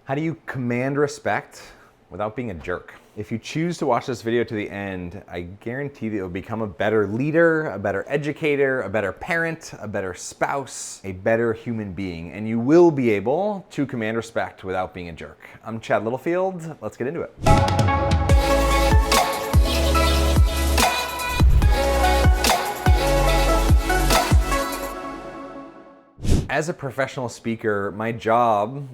How do you command respect without being a jerk? If you choose to watch this video to the end, I guarantee that you'll become a better leader, a better educator, a better parent, a better spouse, a better human being, and you will be able to command respect without being a jerk. I'm Chad Littlefield. Let's get into it. As a professional speaker, my job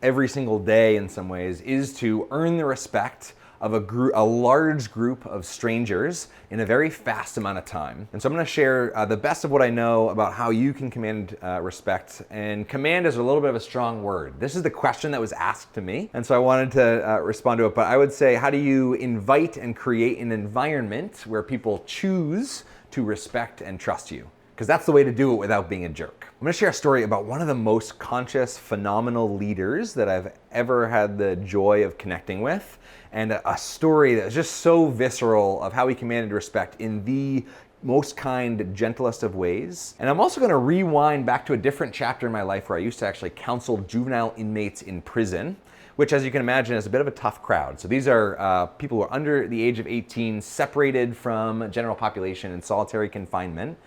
every single day in some ways is to earn the respect of a large group of strangers in a very fast amount of time. And so I'm gonna share the best of what I know about how you can command respect. And command is a little bit of a strong word. This is the question that was asked to me. And so I wanted to respond to it. But I would say, how do you invite and create an environment where people choose to respect and trust you? Because that's the way to do it without being a jerk. I'm gonna share a story about one of the most conscious, phenomenal leaders that I've ever had the joy of connecting with, and a story that's just so visceral of how he commanded respect in the most kind, gentlest of ways. And I'm also gonna rewind back to a different chapter in my life where I used to actually counsel juvenile inmates in prison, which, as you can imagine, is a bit of a tough crowd. So these are people who are under the age of 18, separated from general population in solitary confinement.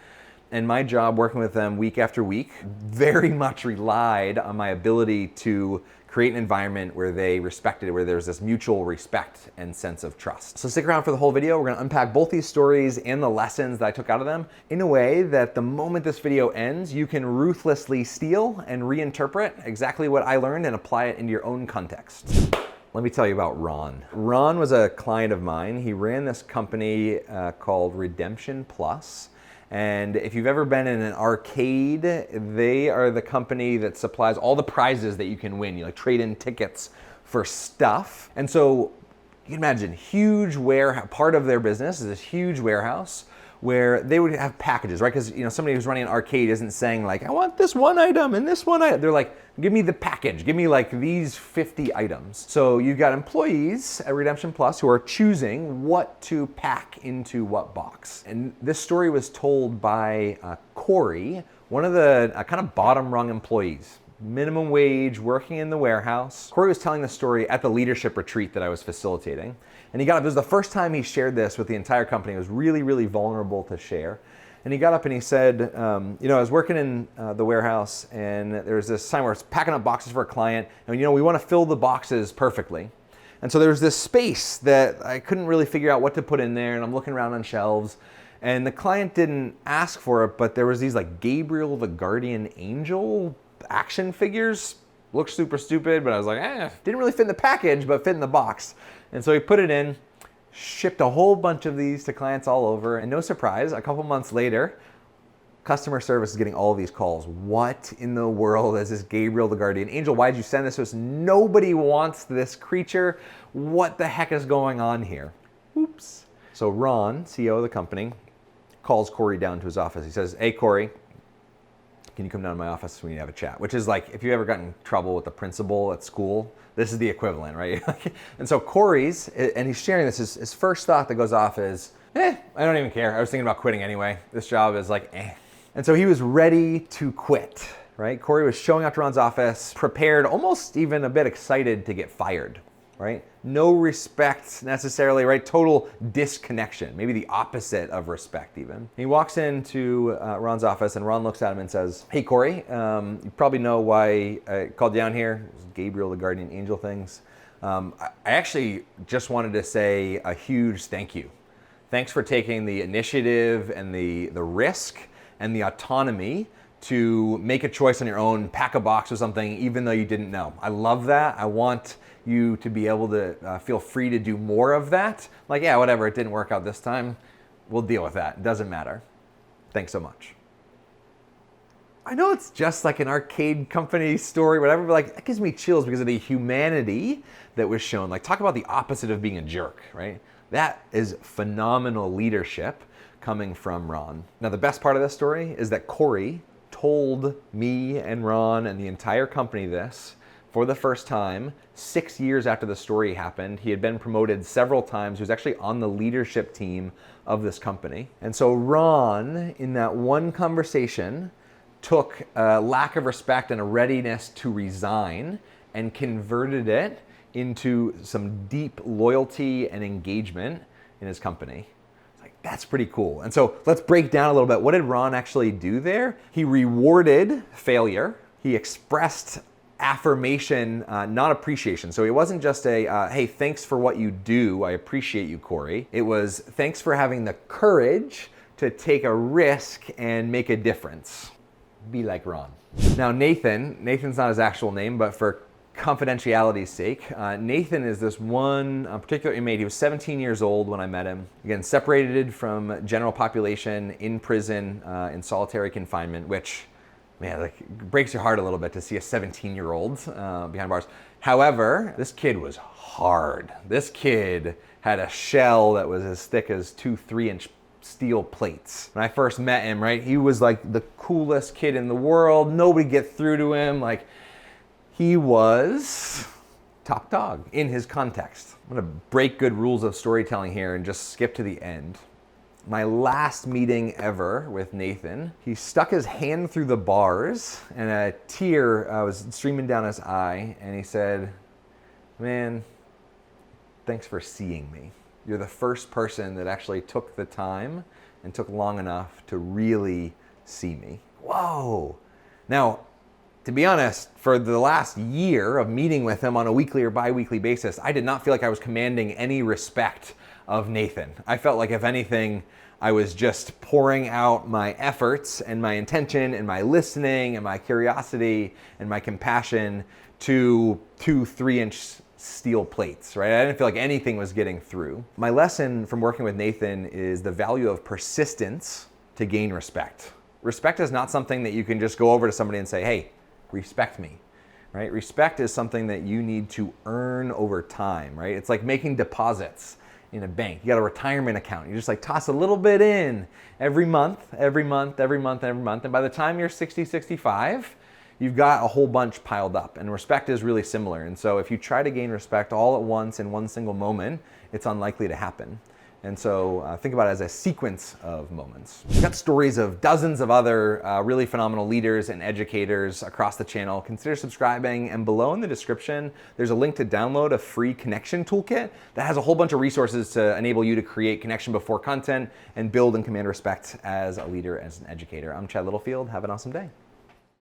And my job working with them week after week very much relied on my ability to create an environment where they respected, where there's this mutual respect and sense of trust. So stick around for the whole video. We're gonna unpack both these stories and the lessons that I took out of them in a way that the moment this video ends, you can ruthlessly steal and reinterpret exactly what I learned and apply it into your own context. Let me tell you about Ron. Ron was a client of mine. He ran this company called Redemption Plus. And if you've ever been in an arcade, they are the company that supplies all the prizes that you can win. You like trade in tickets for stuff. And so you can imagine, huge warehouse, part of their business is this huge warehouse where they would have packages, right? Because somebody who's running an arcade isn't saying like, I want this one item and this one item. They're like, give me the package, give me like these 50 items. So you've got employees at Redemption Plus who are choosing what to pack into what box. And this story was told by Corey, one of the kind of bottom rung employees, minimum wage, working in the warehouse. Corey was telling the story at the leadership retreat that I was facilitating. And he got up, this was the first time he shared this with the entire company. It was really, really vulnerable to share. And he got up and he said, I was working in the warehouse and there was this time where I was packing up boxes for a client and we want to fill the boxes perfectly. And so there was this space that I couldn't really figure out what to put in there, and I'm looking around on shelves and the client didn't ask for it, but there was these like Gabriel the Guardian Angel action figures. Looked super stupid, but I was like, didn't really fit in the package, but fit in the box. And so he put it in, shipped a whole bunch of these to clients all over, and no surprise, a couple months later, customer service is getting all of these calls. What in the world is this Gabriel the Guardian Angel? Why did you send this to us? Nobody wants this creature. What the heck is going on here? Oops. So Ron, CEO of the company, calls Corey down to his office. He says, hey, Corey, can you come down to my office? We need to have a chat. Which is like, if you ever got in trouble with the principal at school, this is the equivalent, right? And so Corey's, and he's sharing this, his first thought that goes off is, I don't even care. I was thinking about quitting anyway. This job is like, And so he was ready to quit, right? Corey was showing up to Ron's office, prepared, almost even a bit excited to get fired, right? No respect necessarily, right? Total disconnection, maybe the opposite of respect even. He walks into Ron's office and Ron looks at him and says, hey, Corey, you probably know why I called you down here. Gabriel the Guardian Angel things. I actually just wanted to say a huge thank you. Thanks for taking the initiative and the risk and the autonomy to make a choice on your own, pack a box or something, even though you didn't know. I love that. I want you to be able to feel free to do more of that. Like, yeah, whatever, it didn't work out this time. We'll deal with that. It doesn't matter. Thanks so much. I know it's just like an arcade company story, whatever, but like, that gives me chills because of the humanity that was shown. Like, talk about the opposite of being a jerk, right? That is phenomenal leadership coming from Ron. Now, the best part of this story is that Corey told me and Ron and the entire company this for the first time 6 years after the story happened. He had been promoted several times. He was actually on the leadership team of this company. And so Ron, in that one conversation, took a lack of respect and a readiness to resign and converted it into some deep loyalty and engagement in his company. It's like, that's pretty cool. And so let's break down a little bit. What did Ron actually do there? He rewarded failure. He expressed affirmation, not appreciation. So it wasn't just a, hey, thanks for what you do. I appreciate you, Corey. It was, thanks for having the courage to take a risk and make a difference. Be like Ron. Now Nathan's not his actual name, but for confidentiality's sake, Nathan is this one particular inmate. He was 17 years old when I met him. Again, separated from general population, in prison, in solitary confinement, which, man, like, breaks your heart a little bit to see a 17-year-old behind bars. However, this kid was hard. This kid had a shell that was as thick as 2 3-inch steel plates. When I first met him, right, he was like the coolest kid in the world. Nobody get through to him. Like, he was top dog in his context. I'm gonna break good rules of storytelling here and just skip to the end. My last meeting ever with Nathan, he stuck his hand through the bars and a tear was streaming down his eye, and he said, man, thanks for seeing me. You're the first person that actually took the time and took long enough to really see me. Whoa. Now, to be honest, for the last year of meeting with him on a weekly or bi-weekly basis, I did not feel like I was commanding any respect of Nathan. I felt like, if anything, I was just pouring out my efforts and my intention and my listening and my curiosity and my compassion to 2 3-inch steel plates, right? I didn't feel like anything was getting through. My lesson from working with Nathan is the value of persistence to gain respect. Respect is not something that you can just go over to somebody and say, hey, respect me, right? Respect is something that you need to earn over time, right? It's like making deposits in a bank. You got a retirement account. You just like toss a little bit in every month. And by the time you're 60, 65, you've got a whole bunch piled up. And respect is really similar. And so if you try to gain respect all at once in one single moment, it's unlikely to happen. And so think about it as a sequence of moments. We've got stories of dozens of other really phenomenal leaders and educators across the channel. Consider subscribing, and below in the description, there's a link to download a free connection toolkit that has a whole bunch of resources to enable you to create connection before content and build and command respect as a leader, as an educator. I'm Chad Littlefield. Have an awesome day.